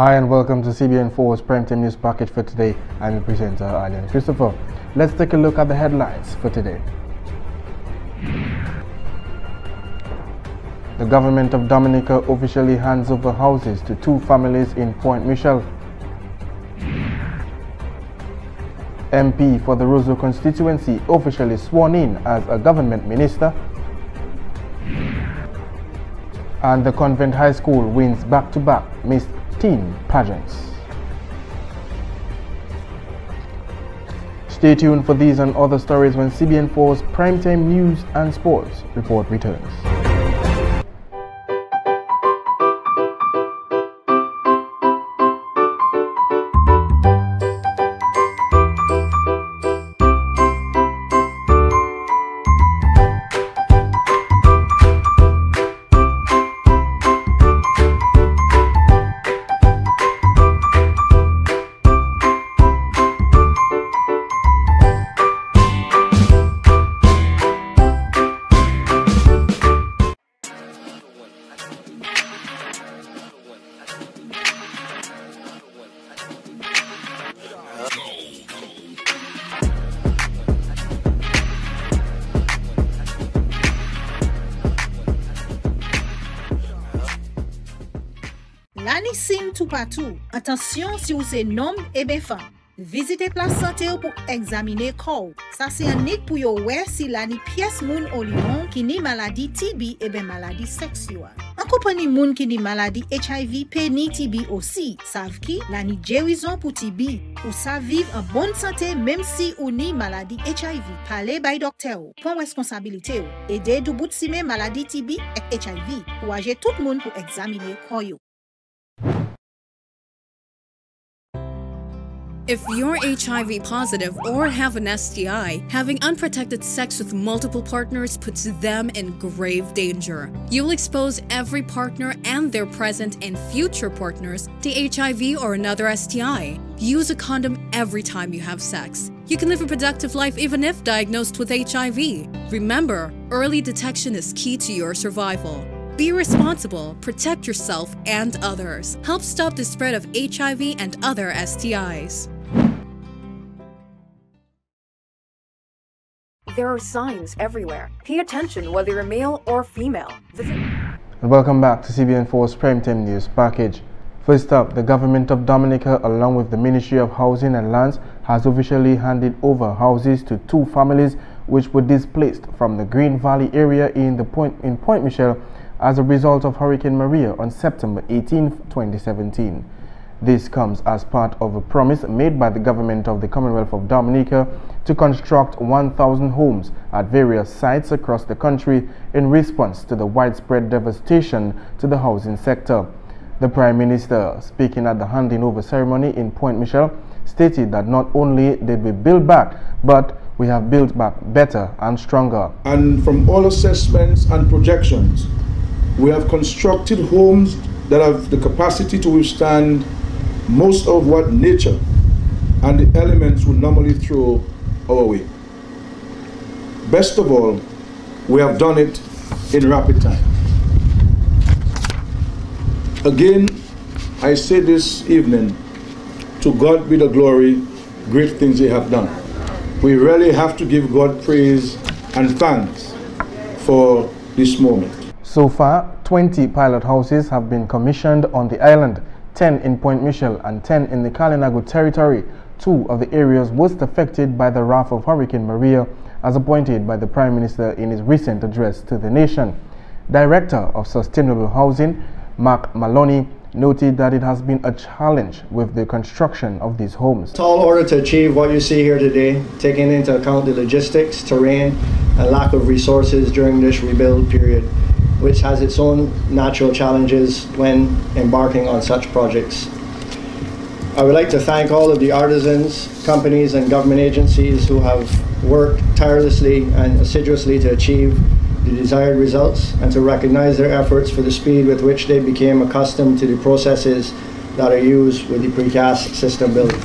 Hi and welcome to CBN4's Primetime News Package for today. I'm your presenter, Alian Christopher. Let's take a look at the headlines for today. The government of Dominica officially hands over houses to 2 families in Point Michel. MP for the Roseau constituency officially sworn in as a government minister. And the Convent High School wins back-to-back Miss Teen pageants. Stay tuned for these and other stories when CBN4's Primetime News and Sports report returns. L'année sim tout partout. Attention si vous êtes homme et bien femme. Visitez place santé pour examiner corps. Ça c'est un nick pour yo ouais si l'année pièce moun au lion qui ni maladie TB et bien maladie sexuelle. En compagnie moun qui ni maladie HIV pe ni TB aussi. Savent qui l'année guérison pour TB. Ou ça vivre en bonne santé même si ou ni maladie HIV. Parlez by docteur. Prends responsabilité. Aidez du bout de sime maladie TB et HIV. Ou agir tout le monde pour examiner corps yo. If you're HIV positive or have an STI, having unprotected sex with multiple partners puts them in grave danger. You'll expose every partner and their present and future partners to HIV or another STI. Use a condom every time you have sex. You can live a productive life even if diagnosed with HIV. Remember, early detection is key to your survival. Be responsible, protect yourself and others. Help stop the spread of HIV and other STIs. There are signs everywhere. Pay attention whether you're male or female. And welcome back to CBN4's Primetime News Package. First up, the government of Dominica, along with the Ministry of Housing and Lands, has officially handed over houses to 2 families which were displaced from the Green Valley area in Point Michel as a result of Hurricane Maria on September 18, 2017. This comes as part of a promise made by the government of the Commonwealth of Dominica to construct 1,000 homes at various sites across the country in response to the widespread devastation to the housing sector. The Prime Minister, speaking at the handing over ceremony in Point Michel, stated that not only did we build back, but we have built back better and stronger. And from all assessments and projections, we have constructed homes that have the capacity to withstand most of what nature and the elements would normally throw our way. Best of all, we have done it in rapid time. Again, I say this evening, to God be the glory, great things He have done. We really have to give God praise and thanks for this moment. So far, 20 pilot houses have been commissioned on the island, 10 in Point Michel and 10 in the Kalinago territory, 2 of the areas most affected by the wrath of Hurricane Maria, as appointed by the Prime Minister in his recent address to the nation. Director of Sustainable Housing, Mark Maloney, noted that it has been a challenge with the construction of these homes. Tall order to achieve what you see here today, taking into account the logistics, terrain, and lack of resources during this rebuild period, which has its own natural challenges when embarking on such projects. I would like to thank all of the artisans, companies and government agencies who have worked tirelessly and assiduously to achieve the desired results, and to recognize their efforts for the speed with which they became accustomed to the processes that are used with the precast system building.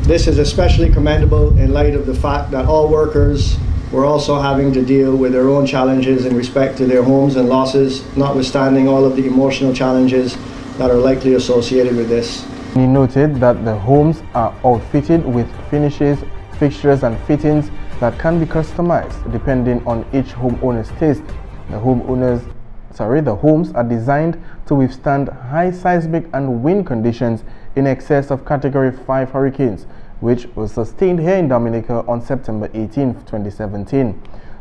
This is especially commendable in light of the fact that all workers were also having to deal with their own challenges in respect to their homes and losses, notwithstanding all of the emotional challenges that are likely associated with this. He noted that the homes are outfitted with finishes, fixtures and fittings that can be customized depending on each homeowner's taste. The homes are designed to withstand high seismic and wind conditions in excess of Category 5 hurricanes, which was sustained here in Dominica on September 18, 2017.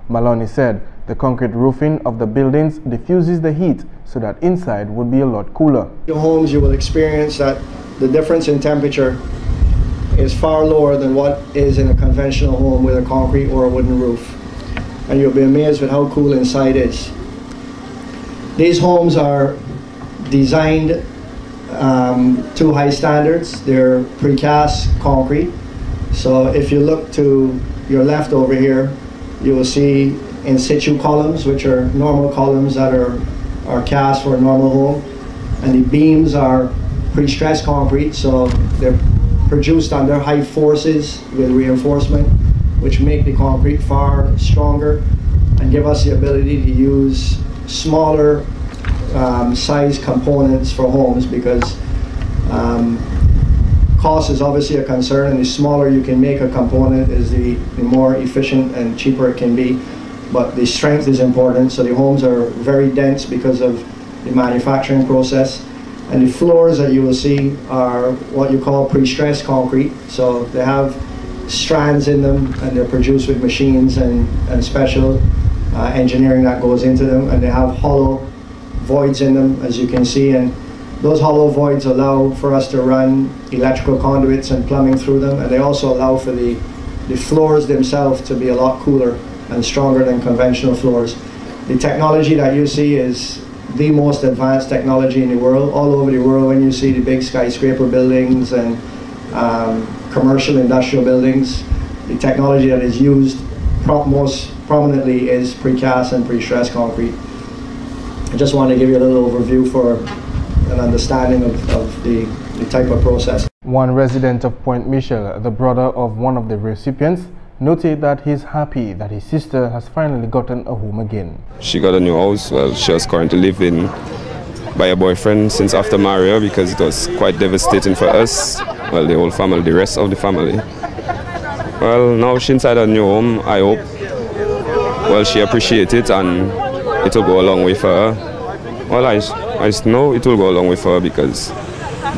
Maloney said the concrete roofing of the buildings diffuses the heat so that inside would be a lot cooler. In homes, you will experience that the difference in temperature is far lower than what is in a conventional home with a concrete or a wooden roof. And you'll be amazed with how cool inside is. These homes are designed to high standards. They're precast concrete. So if you look to your left over here, you will see in situ columns, which are normal columns that are cast for a normal home. And the beams are pre-stressed concrete, so they're produced under high forces with reinforcement, which make the concrete far stronger and give us the ability to use smaller size components for homes, because cost is obviously a concern, and the smaller you can make a component is the more efficient and cheaper it can be. But the strength is important, so the homes are very dense because of the manufacturing process. And the floors that you will see are what you call pre-stressed concrete, so they have strands in them and they're produced with machines and special engineering that goes into them, and they have hollow voids in them, as you can see, and those hollow voids allow for us to run electrical conduits and plumbing through them, and they also allow for the floors themselves to be a lot cooler and stronger than conventional floors. The technology that you see is the most advanced technology in the world. All over the world, when you see the big skyscraper buildings and commercial industrial buildings, the technology that is used most prominently is precast and pre-stressed concrete. I just want to give you a little overview for an understanding of the type of process. One resident of Point Michel, the brother of one of the recipients, noted that he's happy that his sister has finally gotten a home again. She got a new house. Well, she was currently living by a boyfriend since after marriage, because it was quite devastating for us, well, the whole family, the rest of the family. Well, now she's inside a new home. I hope, well, she appreciates it and it will go along with her. Well, I know it will go along with her, because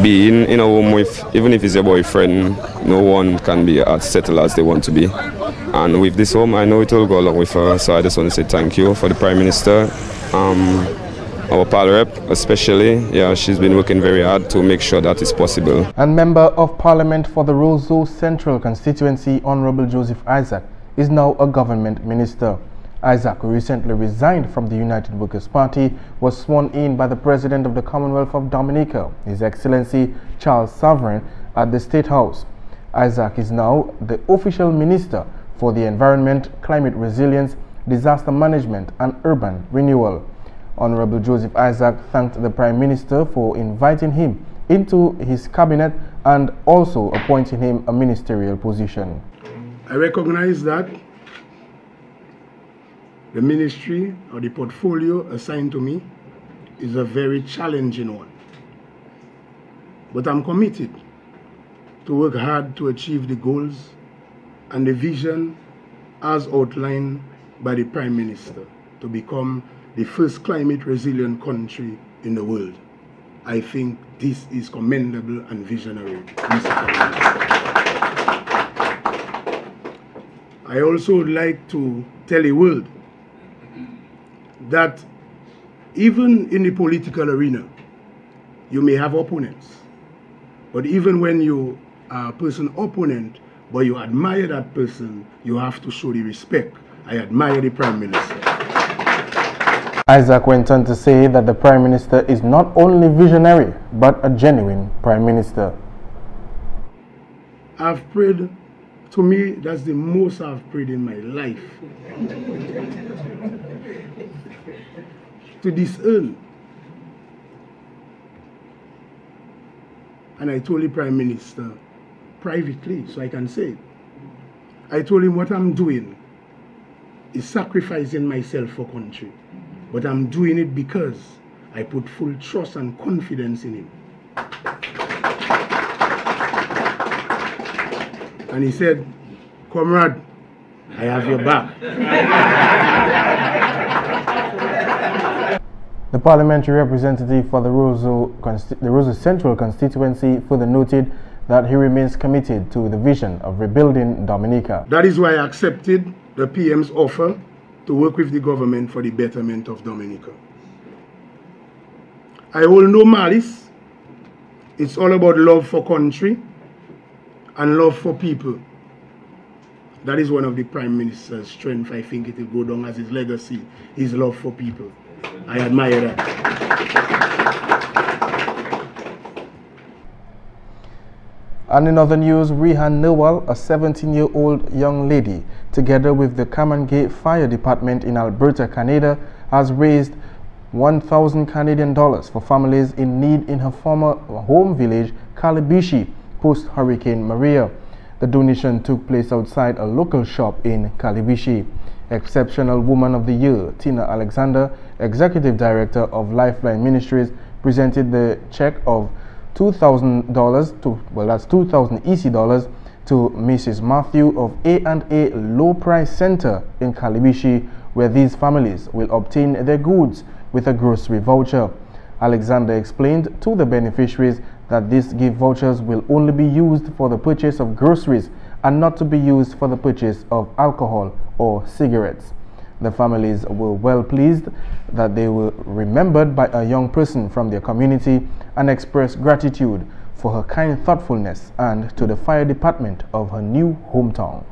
being in a home with, even if it's your boyfriend, no one can be as settled as they want to be. And with this home, I know it will go along with her. So I just want to say thank you for the Prime Minister, our Pal Rep especially. Yeah, she's been working very hard to make sure that is possible. And Member of Parliament for the Roseau Central constituency, Honorable Joseph Isaac, is now a government minister. Isaac, who recently resigned from the United Workers' Party, was sworn in by the President of the Commonwealth of Dominica, His Excellency Charles Sovereign, at the State House. Isaac is now the official Minister for the Environment, Climate Resilience, Disaster Management and Urban Renewal. Honorable Joseph Isaac thanked the Prime Minister for inviting him into his cabinet and also appointing him a ministerial position. I recognize that the ministry or the portfolio assigned to me is a very challenging one. But I'm committed to work hard to achieve the goals and the vision as outlined by the Prime Minister to become the first climate resilient country in the world. I think this is commendable and visionary, Mr. Prime Minister. I also would like to tell the world that even in the political arena, you may have opponents. But even when you are a person opponent, but you admire that person, you have to show the respect. I admire the Prime Minister. Isaac went on to say that the Prime Minister is not only visionary, but a genuine Prime Minister. I've prayed, to me, that's the most I've prayed in my life. To disown. And I told the Prime Minister privately, so I can say it. I told him what I'm doing is sacrificing myself for country. But I'm doing it because I put full trust and confidence in him. And he said, "Comrade, I have your back." The parliamentary representative for the Roseau Central constituency further noted that he remains committed to the vision of rebuilding Dominica. That is why I accepted the PM's offer to work with the government for the betterment of Dominica. I hold no malice. It's all about love for country and love for people. That is one of the Prime Minister's strengths. I think it will go down as his legacy, his love for people. I admire that. And in other news, Rehan Newell, a 17-year-old young lady, together with the Commonwealth Fire Department in Alberta, Canada, has raised $1,000 Canadian for families in need in her former home village, Calibishi, post-Hurricane Maria. The donation took place outside a local shop in Calibishi. Exceptional Woman of the Year, Tina Alexander, Executive Director of Lifeline Ministries, presented the check of $2,000 to, well, that's 2,000 EC dollars to Mrs. Matthew of A&A Low Price Center in Calibishi, where these families will obtain their goods with a grocery voucher. Alexander explained to the beneficiaries that these gift vouchers will only be used for the purchase of groceries and not to be used for the purchase of alcohol or cigarettes. The families were well pleased that they were remembered by a young person from their community and expressed gratitude for her kind thoughtfulness and to the fire department of her new hometown.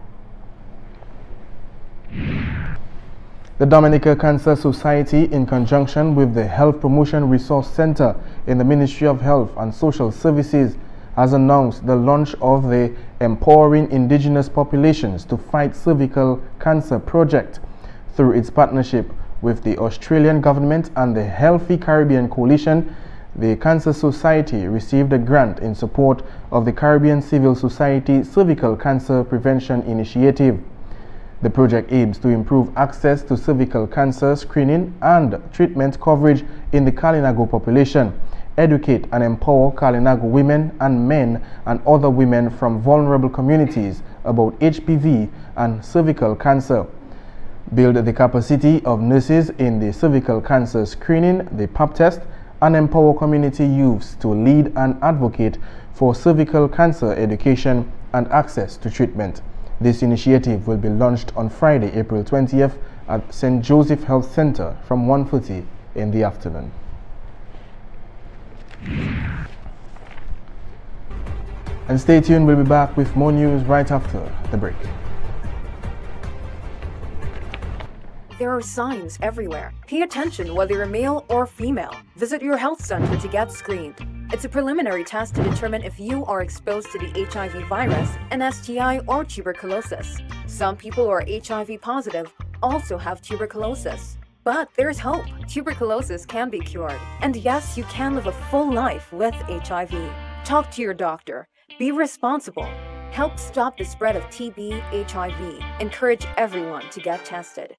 The Dominica Cancer Society, in conjunction with the Health Promotion Resource Center in the Ministry of Health and Social Services, has announced the launch of the Empowering Indigenous Populations to Fight Cervical Cancer project. Through its partnership with the Australian government and the Healthy Caribbean Coalition, the Cancer Society received a grant in support of the Caribbean Civil Society Cervical Cancer Prevention Initiative. The project aims to improve access to cervical cancer screening and treatment coverage in the Kalinago population, educate and empower Kalinago women and men and other women from vulnerable communities about HPV and cervical cancer, build the capacity of nurses in the cervical cancer screening, the pap test, and empower community youths to lead and advocate for cervical cancer education and access to treatment. This initiative will be launched on Friday, April 20th at St. Joseph Health Center from 1:30 in the afternoon. And stay tuned, we'll be back with more news right after the break. There are signs everywhere. Pay attention whether you're male or female. Visit your health center to get screened. It's a preliminary test to determine if you are exposed to the HIV virus, an STI, or tuberculosis. Some people who are HIV positive also have tuberculosis. But there's hope. Tuberculosis can be cured. And yes, you can live a full life with HIV. Talk to your doctor. Be responsible. Help stop the spread of TB, HIV. Encourage everyone to get tested.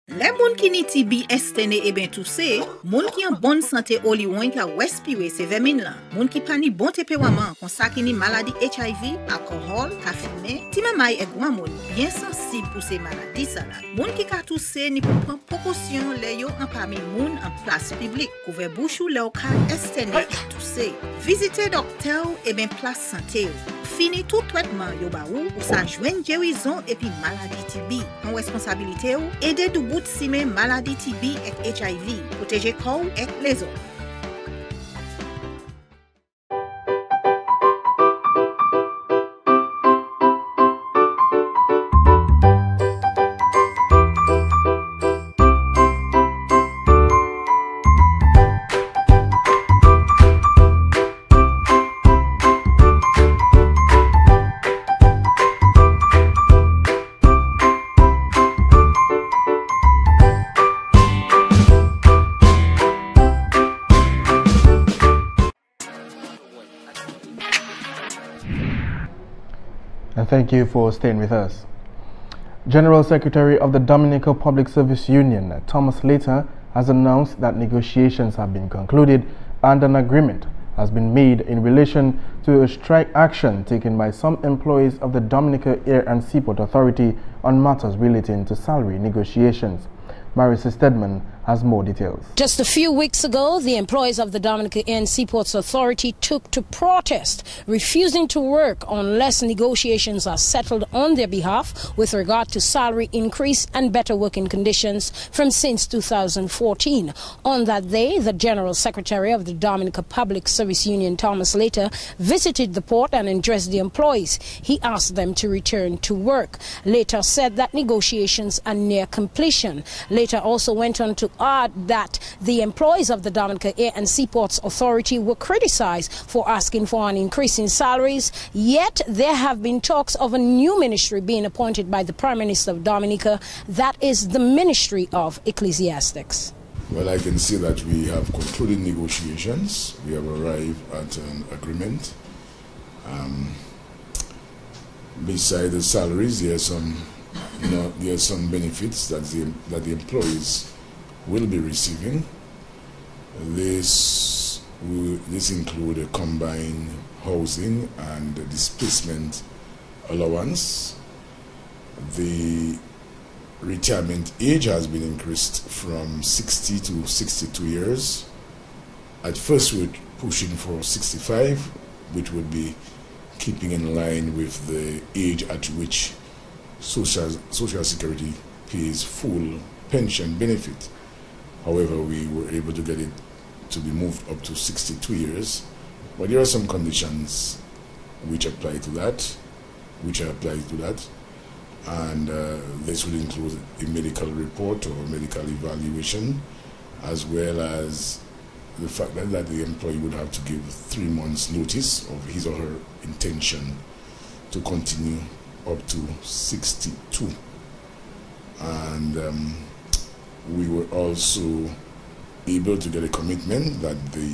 Les moun ki ni TB estene e ben tousse, moun ki en bonne santé oli wen ka respire se vermine la. Moun ki pa ni bon tempérament kon sa ki ni maladie HIV, alcool, ka fume, ti mamay e gwa moun bien sensible pour ces maladies sa la. Moun ki ka tousse ni pou prendre précaution le yo en parmi moun en place publique. Couvre bouche ou le ou ka estene tousse. Visite docteur e ben place santé. Fini tout traitement yo ba ou sa joine guérison et puis maladie TB. En responsabilité ou aider du bout si mais maladie TB et HIV. Protéger corps et les autres. And thank you for staying with us. General Secretary of the Dominica Public Service Union, Thomas Later, has announced that negotiations have been concluded and an agreement has been made in relation to a strike action taken by some employees of the Dominica Air and Seaport Authority on matters relating to salary negotiations. Marissa Stedman has more details. Just a few weeks ago, the employees of the Dominica Air and Seaports Authority took to protest, refusing to work unless negotiations are settled on their behalf with regard to salary increase and better working conditions from since 2014. On that day, the General Secretary of the Dominica Public Service Union, Thomas Later, visited the port and addressed the employees. He asked them to return to work. Later said that negotiations are near completion. Later also went on to add that the employees of the Dominica Air and Seaports Authority were criticized for asking for an increase in salaries, yet there have been talks of a new ministry being appointed by the Prime Minister of Dominica, that is the Ministry of Ecclesiastics. Well, I can say that we have concluded negotiations. We have arrived at an agreement. Beside the salaries, there are some benefits that the employees will be receiving. This include a combined housing and displacement allowance. The retirement age has been increased from 60 to 62 years. At first we were pushing for 65, which would be keeping in line with the age at which Social Security pays full pension benefit. However, we were able to get it to be moved up to 62 years. But there are some conditions which apply to that, and this would include a medical report or medical evaluation, as well as the fact that the employee would have to give 3 months notice of his or her intention to continue up to 62. And we were also able to get a commitment that the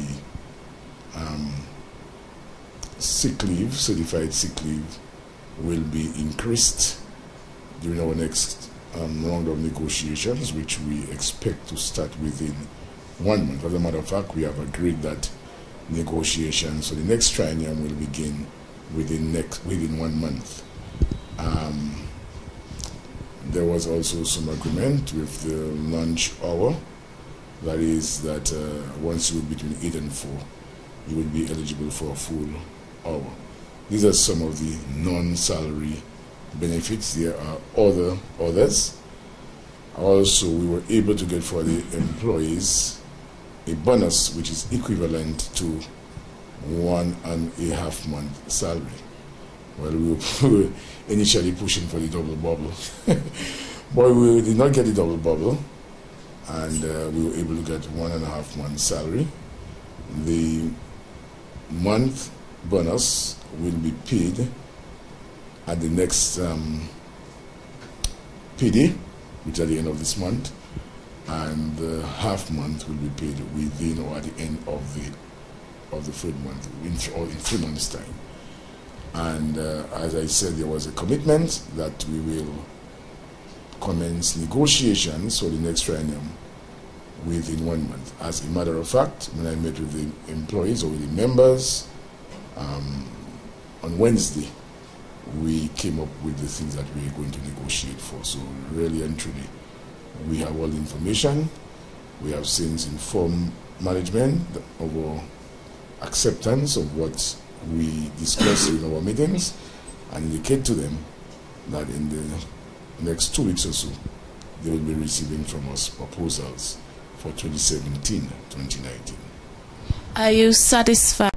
sick leave, certified sick leave, will be increased during our next round of negotiations, which we expect to start within 1 month. As a matter of fact, we have agreed that negotiations for the next triennium will begin within 1 month. There was also some agreement with the lunch hour. That is that once you were between 8 and 4, you would be eligible for a full hour. These are some of the non-salary benefits. There are others. Also, we were able to get for the employees a bonus which is equivalent to 1.5 month salary. Well, we were initially pushing for the double bubble, but we did not get the double bubble, and we were able to get 1.5 months salary. The month bonus will be paid at the next PD, which is at the end of this month, and the half month will be paid within or at the end of the third month, in 3 months' time. And as I said, there was a commitment that we will commence negotiations for the next triennium within 1 month. As a matter of fact, when I met with the employees or with the members on Wednesday, we came up with the things that we are going to negotiate for. So really and truly, we have all the information. We have since informed management of our acceptance of what we discuss in our meetings, and indicate to them that in the next 2 weeks or so, they will be receiving from us proposals for 2017-2019. Are you satisfied?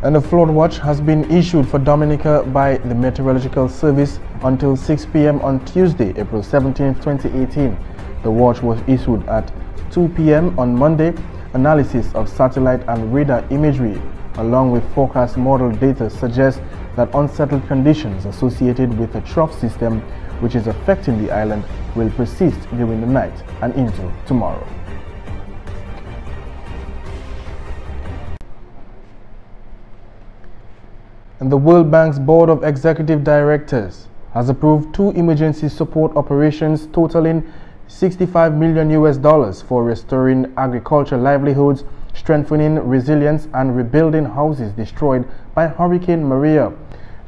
And a flood watch has been issued for Dominica by the Meteorological Service until 6 p.m. on Tuesday, April 17, 2018. The watch was issued at 2 p.m. on Monday. Analysis of satellite and radar imagery along with forecast model data suggests that unsettled conditions associated with a trough system which is affecting the island will persist during the night and into tomorrow. And The World Bank's Board of Executive Directors has approved 2 emergency support operations totaling $65 million for restoring agricultural livelihoods, strengthening resilience, and rebuilding houses destroyed by Hurricane Maria.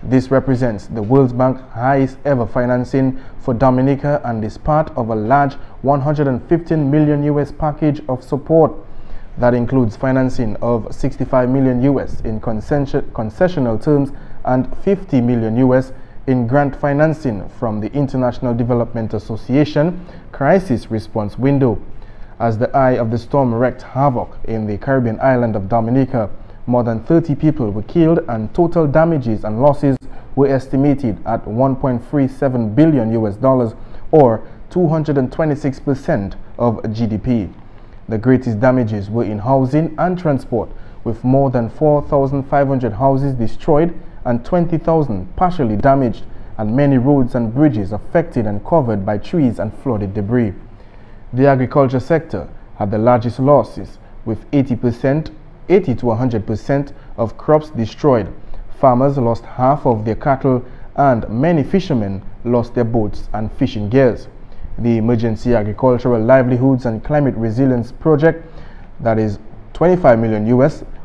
This represents the World Bank's highest ever financing for Dominica and is part of a large $115 million package of support. That includes financing of $65 million in concessional terms and $50 million in grant financing from the International Development Association Crisis Response Window. As the eye of the storm wreaked havoc in the Caribbean island of Dominica, more than 30 people were killed and total damages and losses were estimated at $1.37 billion or 226% of GDP. The greatest damages were in housing and transport, with more than 4,500 houses destroyed and 20,000 partially damaged, and many roads and bridges affected and covered by trees and flooded debris. The agriculture sector had the largest losses, with 80 to 100% of crops destroyed. Farmers lost half of their cattle, and many fishermen lost their boats and fishing gears. The Emergency Agricultural Livelihoods and Climate Resilience Project, that is $25 million,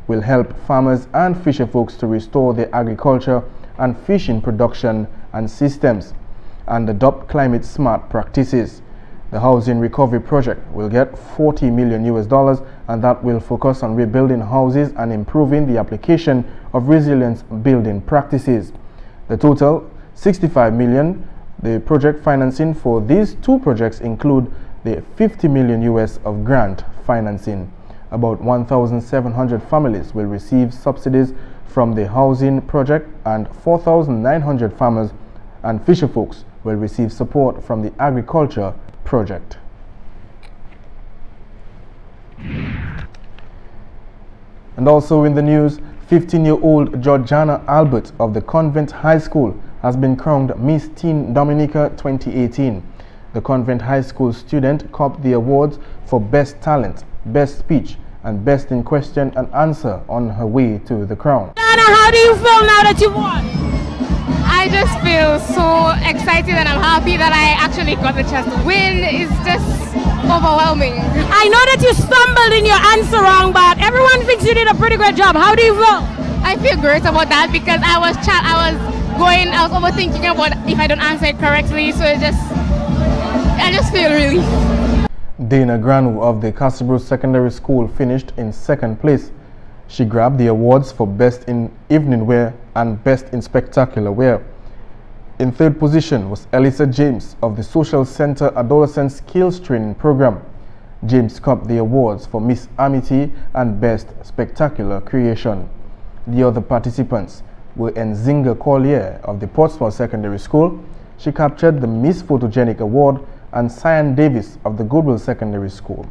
will help farmers and fisher folks to restore their agriculture and fishing production and systems and adopt climate smart practices. The Housing Recovery Project will get $40 million, and that will focus on rebuilding houses and improving the application of resilience building practices. The total $65 million. The project financing for these 2 projects include the $50 million of grant financing. About 1,700 families will receive subsidies from the housing project, and 4,900 farmers and fisher folks will receive support from the agriculture project. And also in the news, 15-year-old Georgiana Albert of the Convent High School has been crowned Miss Teen Dominica 2018. The Convent High School student copped the awards for Best Talent, Best Speech, and Best in Question and Answer on her way to the crown. Donna, how do you feel now that you won? I just feel so excited, and I'm happy that I actually got the chance to win. It's just overwhelming. I know that you stumbled in your answer wrong, but everyone thinks you did a pretty great job. How do you feel? I feel great about that because I was overthinking about if I don't answer it correctly, so I just feel relief. Dana Granu of the Castlebrooke Secondary School finished in 2nd place. She grabbed the awards for Best in Evening Wear and Best in Spectacular Wear. In 3rd position was Elisa James of the Social Center Adolescent Skills Training Program. James copped the awards for Miss Amity and Best Spectacular Creation. The other participants were Nzinga Collier of the Portsmouth Secondary School. She captured the Miss Photogenic Award, and Cyan Davis of the Goodwill Secondary School.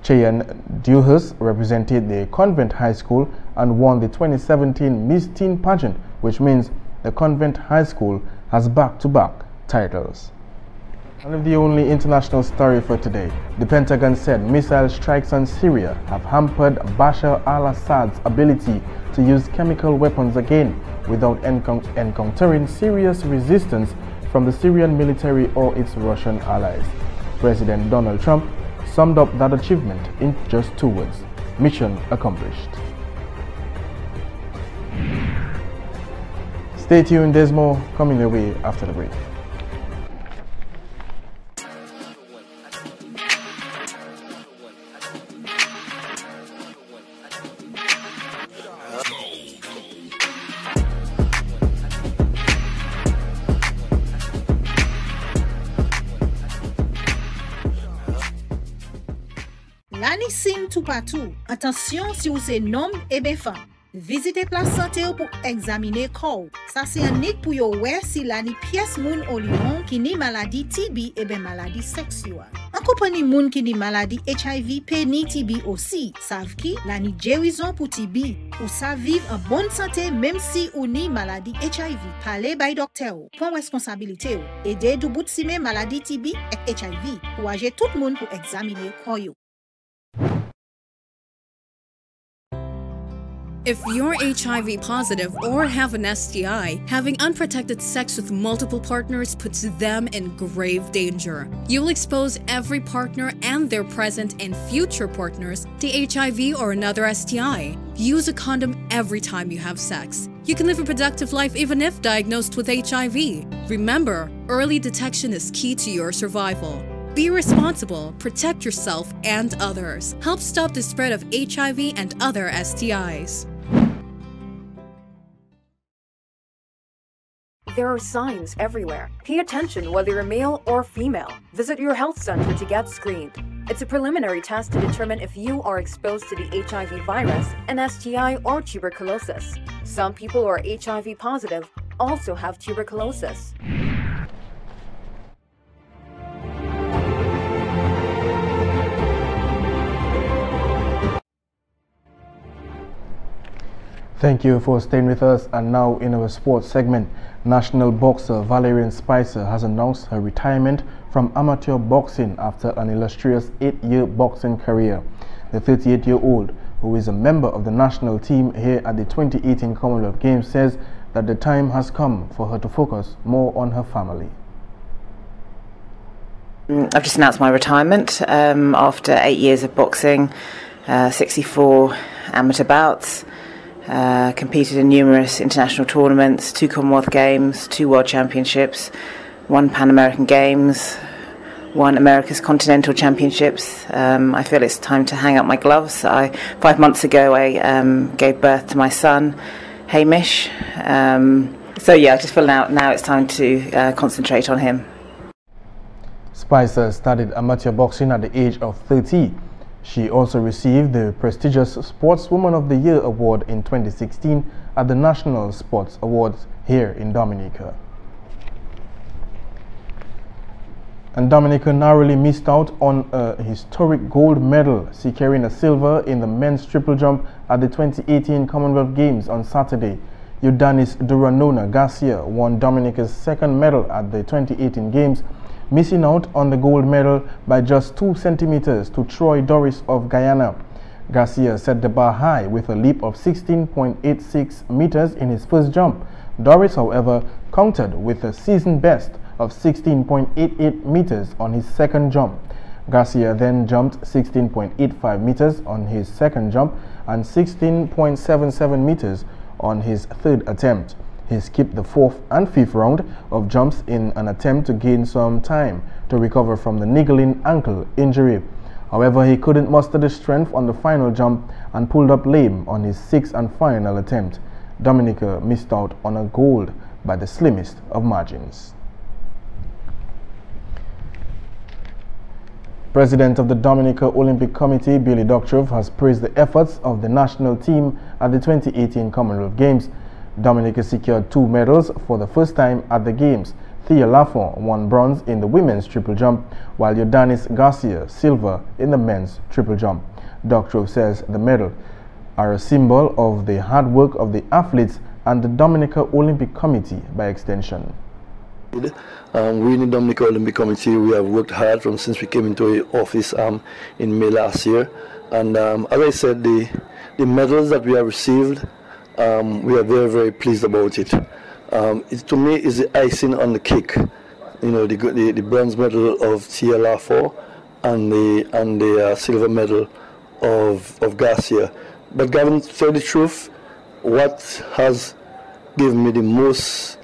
Cheyenne Dewhurst represented the Convent High School and won the 2017 Miss Teen Pageant, which means the Convent High School has back-to-back titles. And the only international story for today, the Pentagon said missile strikes on Syria have hampered Bashar al-Assad's ability to use chemical weapons again without encountering serious resistance from the Syrian military or its Russian allies. President Donald Trump summed up that achievement in just 2 words: mission accomplished. Stay tuned, there's more coming your way after the break. L'année sim tout partout. Attention si vous êtes homme et bien femme. Visitez place santé pour examiner corps. Ça c'est un nick pour yo ouais si l'année pièce moun au lion qui ni maladie TB et bien maladie sexuelle. En compagnie moun qui ni maladie HIV pe ni TB aussi. Savent qui l'année guérison pour TB. Ou ça vivre en bonne santé même si ou ni maladie HIV. Parlez by docteur. Prends responsabilité ou. Aidez du bout de maladie TB et HIV. Pour agir tout le monde pour examiner corps yo. If you're HIV positive or have an STI, having unprotected sex with multiple partners puts them in grave danger. You'll expose every partner and their present and future partners to HIV or another STI. Use a condom every time you have sex. You can live a productive life even if diagnosed with HIV. Remember, early detection is key to your survival. Be responsible, protect yourself and others. Help stop the spread of HIV and other STIs. There are signs everywhere. Pay attention whether you're male or female. Visit your health center to get screened. It's a preliminary test to determine if you are exposed to the HIV virus, an STI, or tuberculosis. Some people who are HIV positive also have tuberculosis. Thank you for staying with us. And now in our sports segment, national boxer Valerian Spicer has announced her retirement from amateur boxing after an illustrious 8-year boxing career. The 38-year-old, who is a member of the national team here at the 2018 Commonwealth Games, says that the time has come for her to focus more on her family. I've just announced my retirement after 8 years of boxing, 64 amateur bouts. Competed in numerous international tournaments, 2 Commonwealth Games, 2 World Championships, 1 Pan American Games, 1 America's Continental Championships. I feel it's time to hang up my gloves. 5 months ago I gave birth to my son, Hamish. So yeah, I just feel now it's time to concentrate on him. Spicer started amateur boxing at the age of 30. She also received the prestigious Sportswoman of the Year award in 2016 at the National Sports Awards here in Dominica. And Dominica narrowly missed out on a historic gold medal, securing a silver in the men's triple jump at the 2018 Commonwealth Games on Saturday. Udanis Duranona Garcia won Dominica's second medal at the 2018 Games, missing out on the gold medal by just 2 centimeters to Troy Doris of Guyana. Garcia set the bar high with a leap of 16.86 meters in his first jump. Doris, however, countered with a season best of 16.88 meters on his second jump. Garcia then jumped 16.85 meters on his second jump and 16.77 meters on his third attempt. He skipped the 4th and 5th round of jumps in an attempt to gain some time to recover from the niggling ankle injury. However, he couldn't muster the strength on the final jump and pulled up lame on his 6th and final attempt. Dominica missed out on a gold by the slimmest of margins. President of the Dominica Olympic Committee, Billy Doctrove, has praised the efforts of the national team at the 2018 Commonwealth Games. Dominica secured 2 medals for the first time at the Games. Thea Lafont won bronze in the women's triple jump, while Udanis Garcia silver in the men's triple jump. Doctrove says the medals are a symbol of the hard work of the athletes and the Dominica Olympic Committee by extension. We in the Dominica Olympic Committee, we have worked hard since we came into the office in May last year. And as I said, the medals that we have received, we are very, very pleased about it. To me, is the icing on the cake. You know, the bronze medal of Thea Lafont and the silver medal of Garcia. But Gavin, to tell the truth, what has given me the most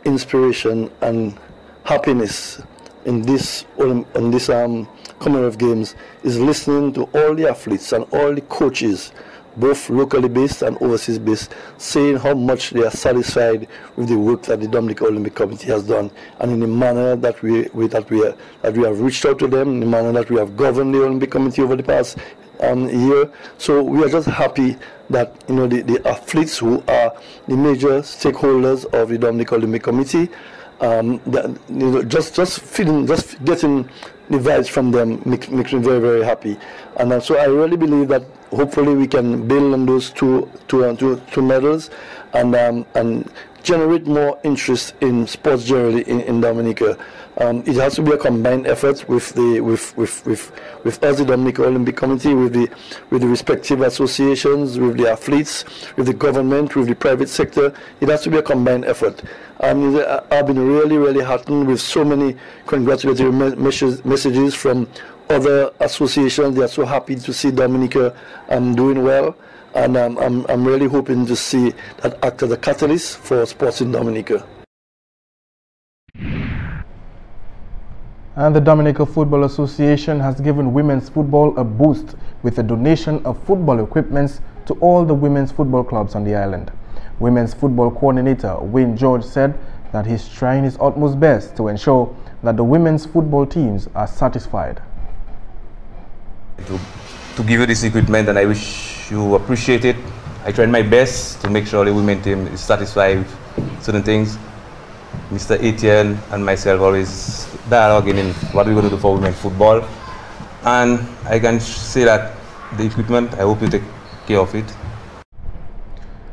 inspiration and happiness in this Commonwealth Games is listening to all the athletes and all the coaches, both locally based and overseas based, saying how much they are satisfied with the work that the Dominica Olympic Committee has done, and in the manner that we have reached out to them, in the manner that we have governed the Olympic Committee over the past year. So we are just happy that the athletes who are the major stakeholders of the Dominica Olympic Committee, just getting the vibes from them makes me very, very happy. And so I really believe that hopefully we can build on those two medals and generate more interest in sports generally in Dominica. It has to be a combined effort with us, the Dominica Olympic Committee, with the respective associations, with the athletes, with the government, with the private sector. It has to be a combined effort. I've been really heartened with so many congratulatory messages from other associations. They are so happy to see Dominica doing well, and I'm really hoping to see that act as a catalyst for sports in Dominica. And the Dominica Football Association has given women's football a boost with a donation of football equipment to all the women's football clubs on the island. Women's football coordinator Wayne George said that he's trying his utmost best to ensure that the women's football teams are satisfied. To give you this equipment, and I wish you appreciate it. I tried my best to make sure the women's team is satisfied with certain things. Mr. Etienne and myself always dialoguing in what we're going to do for women's football. And I can say that the equipment, I hope you take care of it.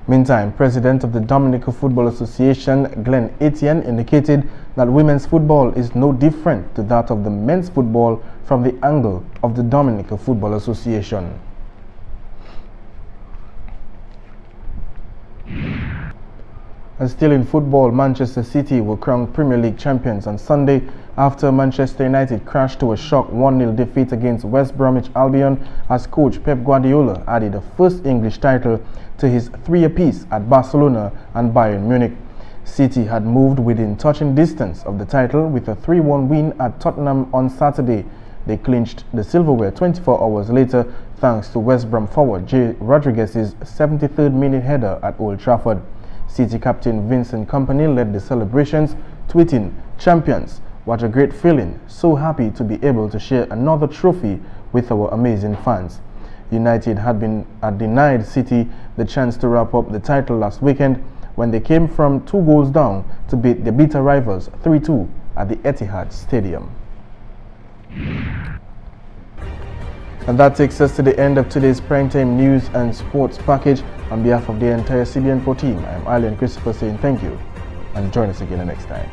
Meantime, President of the Dominica Football Association, Glenn Etienne, indicated that women's football is no different to that of the men's football from the angle of the Dominica Football Association. And still in football, Manchester City were crowned Premier League champions on Sunday after Manchester United crashed to a shock 1-0 defeat against West Bromwich Albion, as coach Pep Guardiola added a first English title to his 3 apiece at Barcelona and Bayern Munich. City had moved within touching distance of the title with a 3-1 win at Tottenham on Saturday. They clinched the silverware 24 hours later thanks to West Brom forward Jay Rodriguez's 73rd minute header at Old Trafford. City captain Vincent Kompany led the celebrations, tweeting, "Champions, what a great feeling, so happy to be able to share another trophy with our amazing fans." United had denied City the chance to wrap up the title last weekend when they came from 2 goals down to beat their bitter rivals 3-2 at the Etihad Stadium. And that takes us to the end of today's Primetime News and Sports package. On behalf of the entire CBN4 team, I am Alien Christopher saying thank you and join us again the next time.